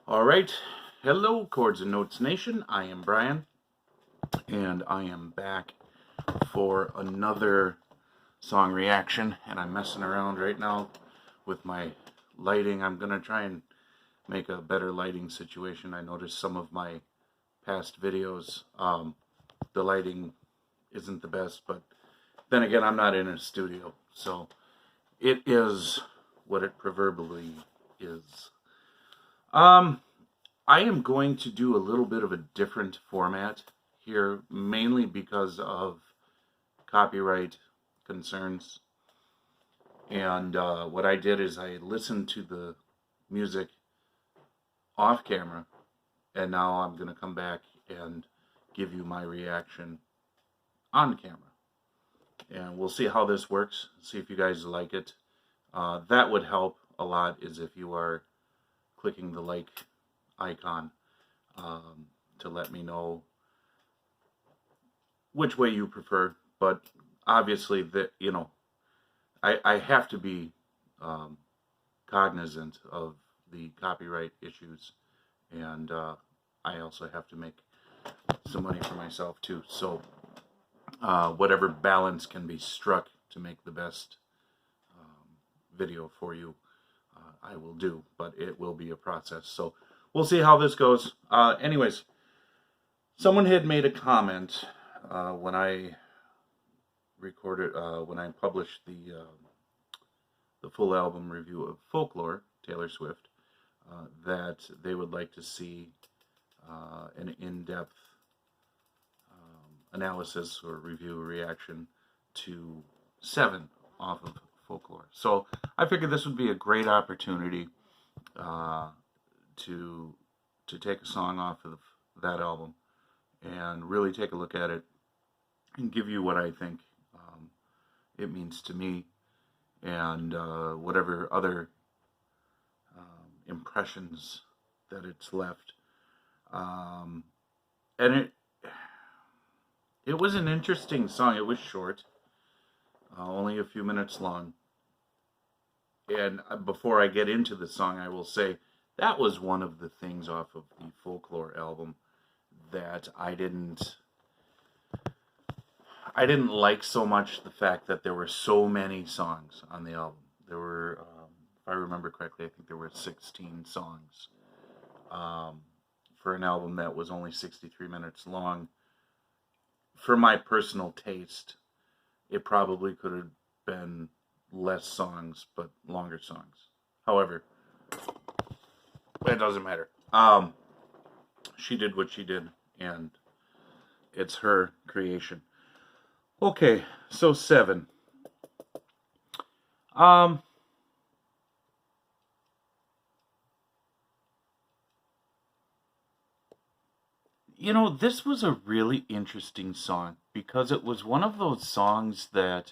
All right. Hello, Chords and Notes Nation. I am Brian, and I am back for another song reaction. And I'm messing around right now with my lighting. I'm going to try and make a better lighting situation. I noticed some of my past videos, the lighting isn't the best, but then again, I'm not in a studio, so it is what it proverbially is. I am going to do a little bit of a different format here, mainly because of copyright concerns. And what I did is I listened to the music off camera, and now I'm going to come back and give you my reaction on camera. And we'll see how this works, see if you guys like it. That would help a lot, is if you are clicking the like icon to let me know which way you prefer. But obviously, I have to be cognizant of the copyright issues, and I also have to make some money for myself too. So whatever balance can be struck to make the best video for you, I will do, but it will be a process. So we'll see how this goes. Anyways, someone had made a comment when I recorded, when I published the full album review of Folklore, Taylor Swift, that they would like to see an in-depth analysis or review reaction to 7 off of Folklore. So I figured this would be a great opportunity to take a song off of that album and really take a look at it and give you what I think it means to me, and whatever other impressions that it's left. And it was an interesting song. It was short, only a few minutes long. And before I get into the song, I will say that was one of the things off of the Folklore album that I didn't like so much, the fact that there were so many songs on the album. There were, if I remember correctly, I think there were 16 songs for an album that was only 63 minutes long. For my personal taste, it probably could have been less songs, but longer songs. However, it doesn't matter. She did what she did, and it's her creation. Okay, so 7. This was a really interesting song because it was one of those songs that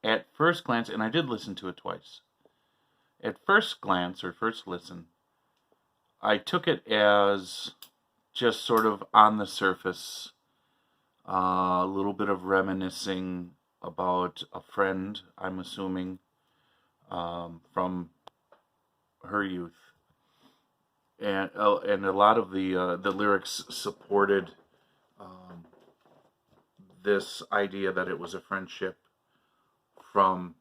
at first glance, and I did listen to it twice, at first glance or first listen, I took it as just sort of on the surface, a little bit of reminiscing about a friend, I'm assuming, from her youth. And a lot of the lyrics supported this idea that it was a friendship from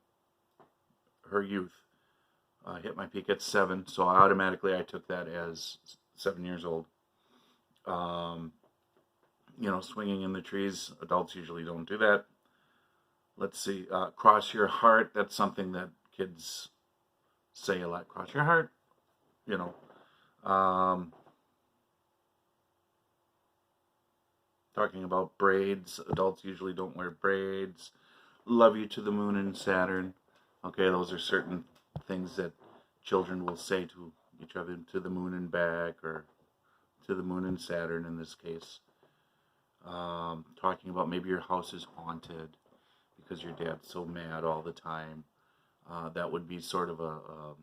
her youth. Hit my peak at 7, so automatically I took that as 7 years old. Swinging in the trees, adults usually don't do that. Let's see, cross your heart, that's something that kids say a lot. Cross your heart, talking about braids, adults usually don't wear braids. Love you to the moon and Saturn. Okay, those are certain things that children will say to each other, to the moon and back, or to the moon and Saturn in this case. Talking about maybe your house is haunted because your dad's so mad all the time. That would be sort of a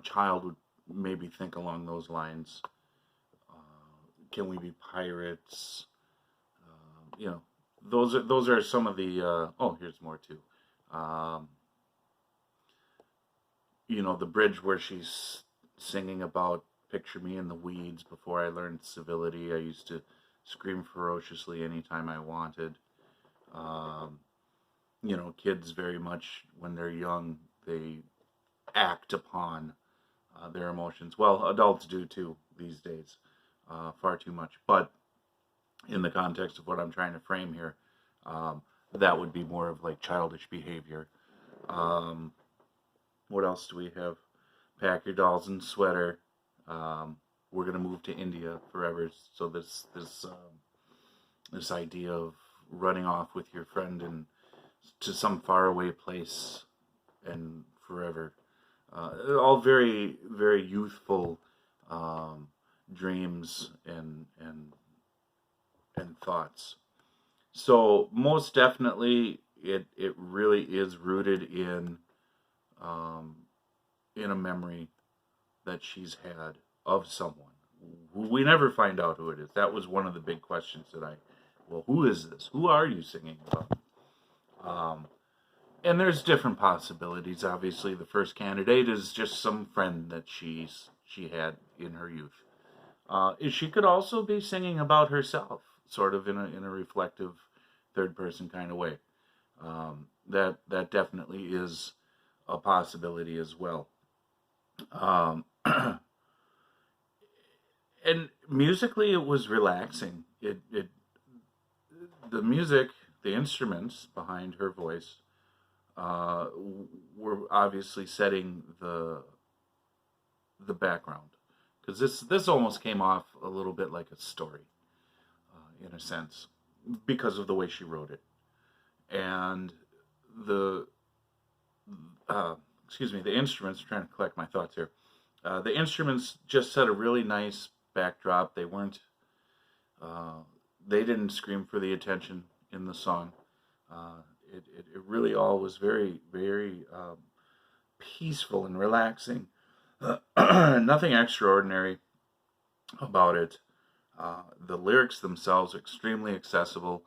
child would maybe think along those lines. Can we be pirates? Those are some of the. Here's more too. The bridge where she's singing about picture me in the weeds before I learned civility. I used to scream ferociously anytime I wanted. Um, Kids very much, when they're young, they act upon their emotions. Well, adults do too these days, far too much. But in the context of what I'm trying to frame here, um, that would be more of like childish behavior. Um, what else do we have? Pack your dolls and sweater. We're gonna move to India forever. So this idea of running off with your friend and to some faraway place and forever. All very, very youthful dreams and thoughts. So most definitely, it really is rooted um, in a memory that she's had of someone. We never find out who it is. That was one of the big questions well, who is this? Who are you singing about? Um, and there's different possibilities. Obviously, the first candidate is just some friend that she had in her youth. She could also be singing about herself, sort of in a reflective, third person kind of way. That definitely is a possibility as well. Um, and musically, it was relaxing. The music, the instruments behind her voice, uh, were obviously setting the background, because this almost came off a little bit like a story, in a sense, because of the way she wrote it, and the the instruments. I'm trying to collect my thoughts here. The instruments just set a really nice backdrop. Uh, they didn't scream for the attention in the song. It really all was very, very peaceful and relaxing. Nothing extraordinary about it. The lyrics themselves are extremely accessible.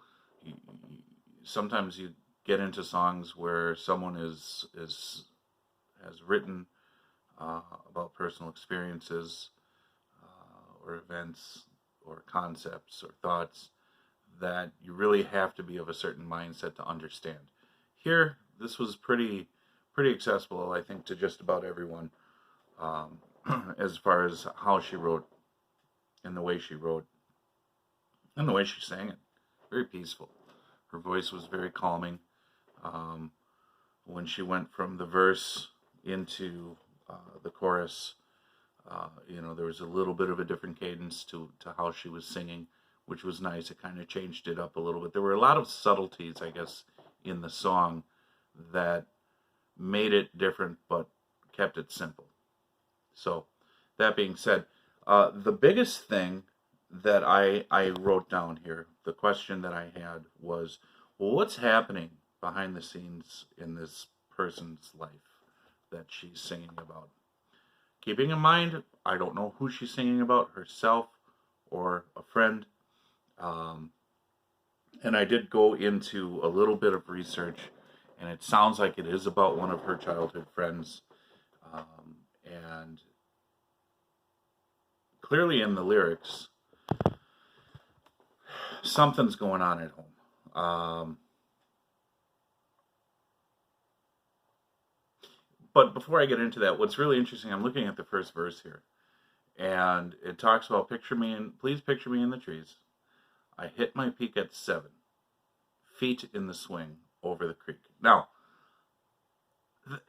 Sometimes you get into songs where someone has written about personal experiences or events or concepts or thoughts that you really have to be of a certain mindset to understand. Here, this was pretty accessible, I think, to just about everyone, um, as far as how she wrote and the way she wrote and the way she sang it. Very peaceful. Her voice was very calming. Um, when she went from the verse into the chorus, there was a little bit of a different cadence to how she was singing, which was nice. It kind of changed it up a little bit. There were a lot of subtleties, I guess, in the song that made it different but kept it simple. So, that being said, the biggest thing that I wrote down here, the question that I had was, well, what's happening behind the scenes in this person's life that she's singing about? Keeping in mind, I don't know who she's singing about, herself or a friend. Um, and I did go into a little bit of research, and it sounds like it is about one of her childhood friends. And clearly in the lyrics, something's going on at home. But before I get into that, what's really interesting, I'm looking at the first verse here, and it talks about please picture me in the trees. I hit my peak at 7, feet in the swing over the creek. Now,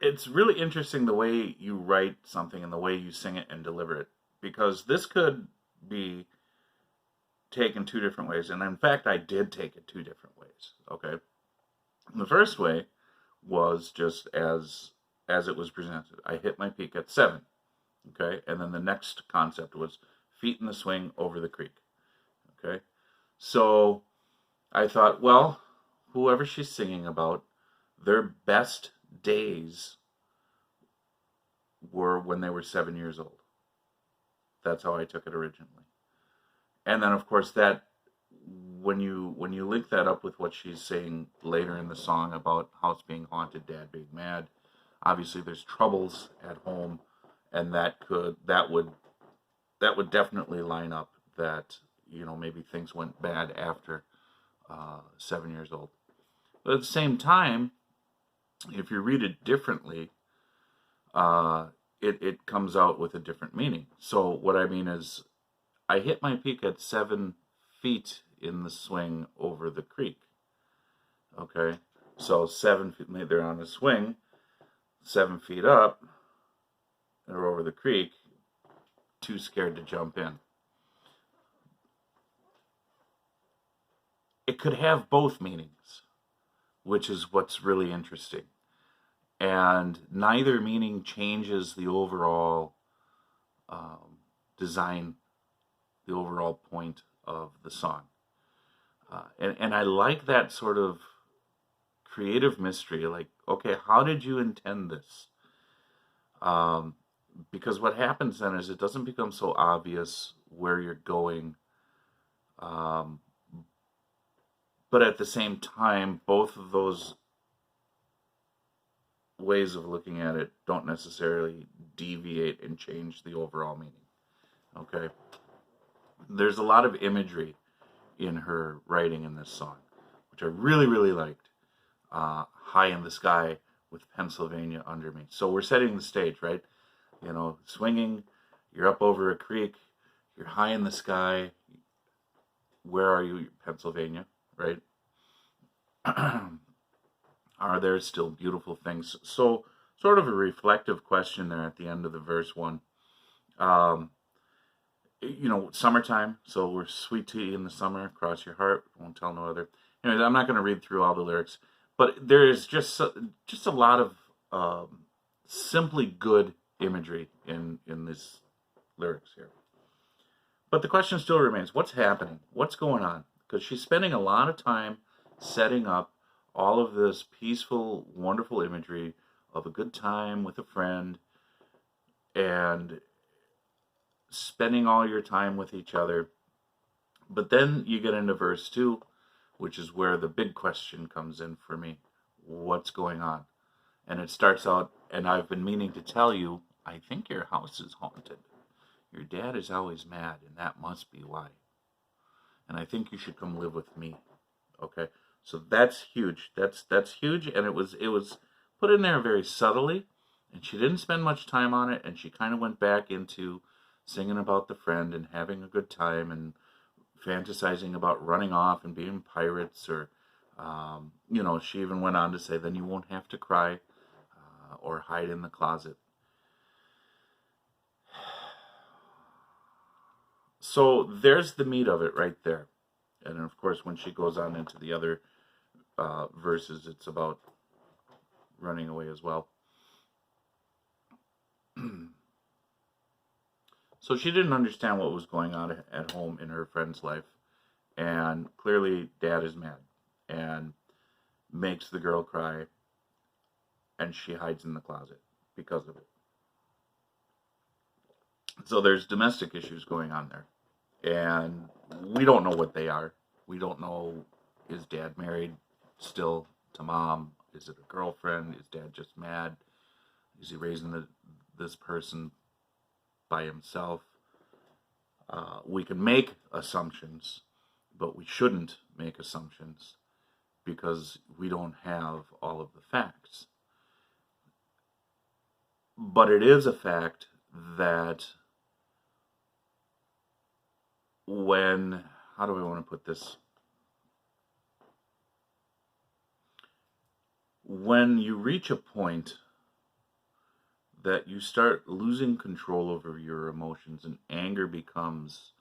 it's really interesting the way you write something and the way you sing it and deliver it, because this could be taken two different ways, and in fact, I did take it two different ways. Okay, the first way was just as it was presented. I hit my peak at 7. Okay, and then the next concept was feet in the swing over the creek. Okay, so I thought, well, whoever she's singing about, their best days were when they were 7 years old. That's how I took it originally. And then, of course, that when you link that up with what she's saying later in the song about house being haunted, dad being mad, obviously there's troubles at home and that would definitely line up that, you know, maybe things went bad after 7 years old. But at the same time, if you read it differently, it comes out with a different meaning. So what I mean is, I hit my peak at 7 feet in the swing over the creek. Okay, so 7 feet, they're on a swing, 7 feet up, or over the creek, too scared to jump in. It could have both meanings, which is what's really interesting. And neither meaning changes the overall design, the overall point of the song. And I like that sort of creative mystery. Like, okay, how did you intend this? Because what happens then is it doesn't become so obvious where you're going. But at the same time, both of those ways of looking at it don't necessarily deviate and change the overall meaning. Okay? There's a lot of imagery in her writing in this song, which I really, really liked. High in the sky with Pennsylvania under me. So we're setting the stage, right? You know, swinging, you're up over a creek, you're high in the sky. Where are you, Pennsylvania, right? Are there still beautiful things? So, sort of a reflective question there at the end of the verse 1. You know, summertime, so we're sweet tea in the summer, cross your heart, won't tell no other. Anyways, I'm not going to read through all the lyrics, but there is just a lot of simply good imagery in this lyrics here. But the question still remains, what's happening? What's going on? Because she's spending a lot of time setting up all of this peaceful, wonderful imagery of a good time with a friend and spending all your time with each other. But then you get into verse 2, which is where the big question comes in for me. What's going on? And it starts out, and I've been meaning to tell you, I think your house is haunted. Your dad is always mad, and that must be why. And I think you should come live with me. Okay? So that's huge. That's huge, and it was put in there very subtly, and she didn't spend much time on it, and she kind of went back into singing about the friend and having a good time and fantasizing about running off and being pirates, or you know, she even went on to say, then you won't have to cry or hide in the closet. So there's the meat of it right there. And of course, when she goes on into the other verses, it's about running away as well. So she didn't understand what was going on at home in her friend's life. And clearly, Dad is mad and makes the girl cry. And she hides in the closet because of it. So there's domestic issues going on there. And we don't know what they are. We don't know, is Dad married still to Mom? Is it a girlfriend? Is Dad just mad? Is he raising this person by himself? We can make assumptions, but we shouldn't make assumptions because we don't have all of the facts. But it is a fact that how do I want to put this? When you reach a point that you start losing control over your emotions and anger becomes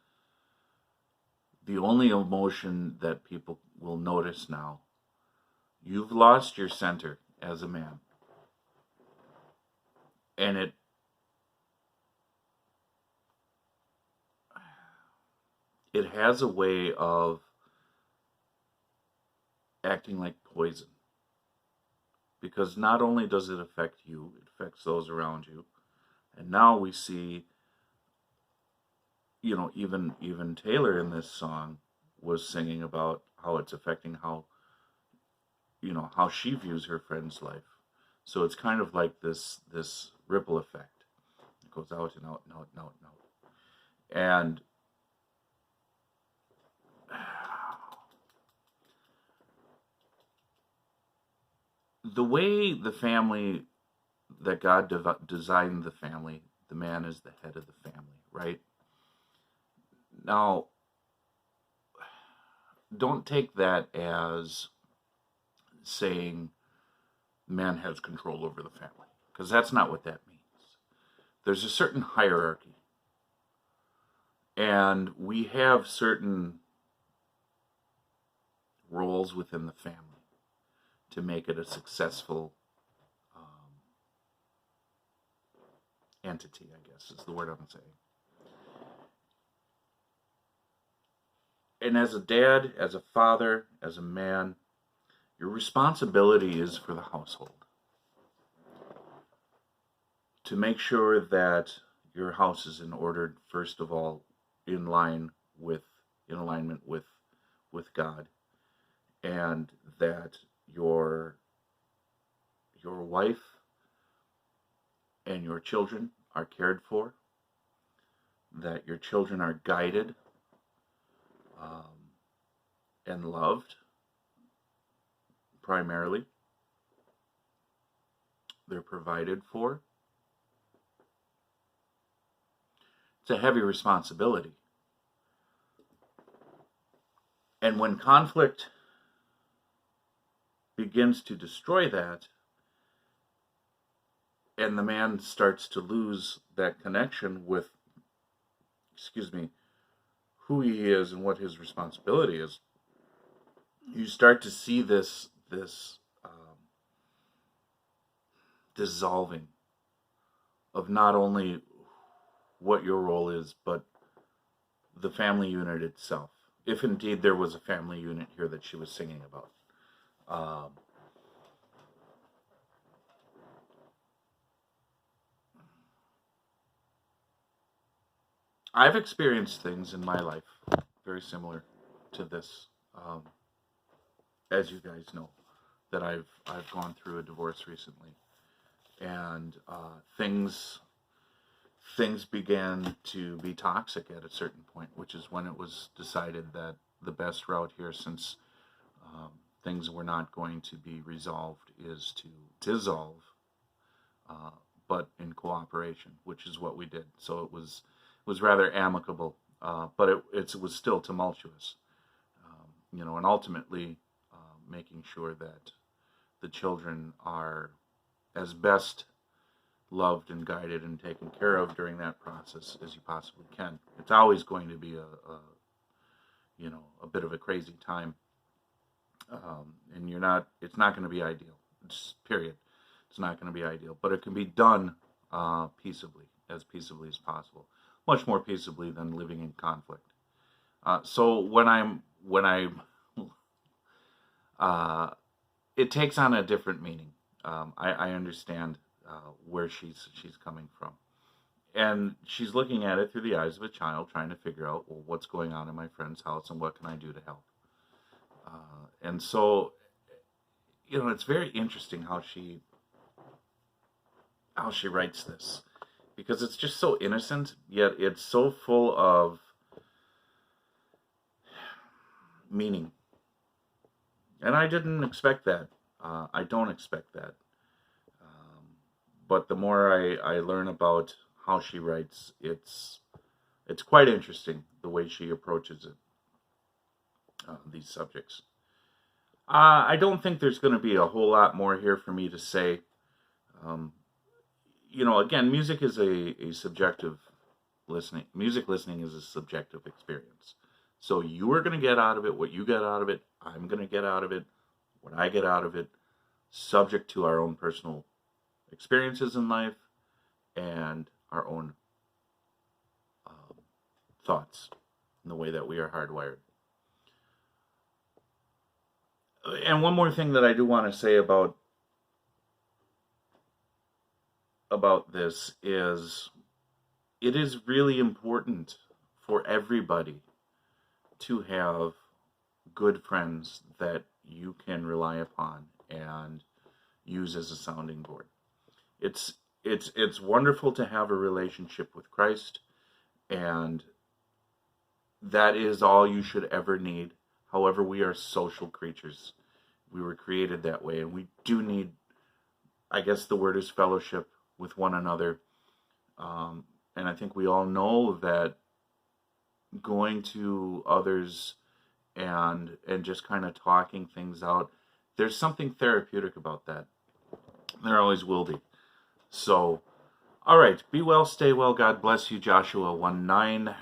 the only emotion that people will notice now, you've lost your center as a man. And it has a way of acting like poison. Because not only does it affect you, it affects those around you. And now we see, you know, even Taylor in this song was singing about how it's affecting how she views her friend's life. So it's kind of like this ripple effect. It goes out and out and out and out and out. And the way the family, that God designed the family, the man is the head of the family, right? Now, don't take that as saying man has control over the family, because that's not what that means. There's a certain hierarchy, and we have certain roles within the family to make it a successful entity, I guess is the word I'm saying. And as a dad, as a father, as a man, your responsibility is for the household. To make sure that your house is in order, first of all, in alignment with God, and that your wife and your children are cared for, that your children are guided and loved primarily. They're provided for. It's a heavy responsibility. And when conflict begins to destroy that, and the man starts to lose that connection with, who he is and what his responsibility is, you start to see this dissolving of not only what your role is, but the family unit itself. If indeed there was a family unit here that she was singing about. I've experienced things in my life very similar to this, as you guys know, that I've gone through a divorce recently, and things began to be toxic at a certain point, which is when it was decided that the best route here, since things were not going to be resolved, is to dissolve, but in cooperation, which is what we did. So it was rather amicable, but it was still tumultuous, and ultimately making sure that the children are as best loved and guided and taken care of during that process as you possibly can. It's always going to be a bit of a crazy time, and it's not going to be ideal. Period. It's not going to be ideal, but it can be done peaceably as possible. Much more peaceably than living in conflict. So when it takes on a different meaning. I understand where she's coming from, and she's looking at it through the eyes of a child, trying to figure out, well, what's going on in my friend's house and what can I do to help. And so, it's very interesting how she writes this, because it's just so innocent, yet it's so full of meaning. And I didn't expect that. I don't expect that. But the more I learn about how she writes, it's quite interesting the way she approaches it, these subjects. I don't think there's going to be a whole lot more here for me to say. Again, music is a subjective listening. Music listening is a subjective experience. So you are going to get out of it what you get out of it. I'm going to get out of it what I get out of it, subject to our own personal experiences in life and our own thoughts and the way that we are hardwired. And one more thing that I do want to say about this is, it is really important for everybody to have good friends that you can rely upon and use as a sounding board. It's it's wonderful to have a relationship with Christ, and that is all you should ever need. However, we are social creatures. We were created that way, and we do need, I guess the word is fellowship with one another. And I think we all know that going to others and just kind of talking things out, there's something therapeutic about that. There always will be. So, all right, be well, stay well, God bless you, Joshua 1:9.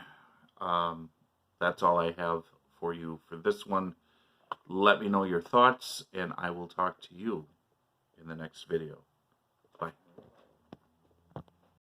That's all I have for you for this one. Let me know your thoughts, and I will talk to you in the next video.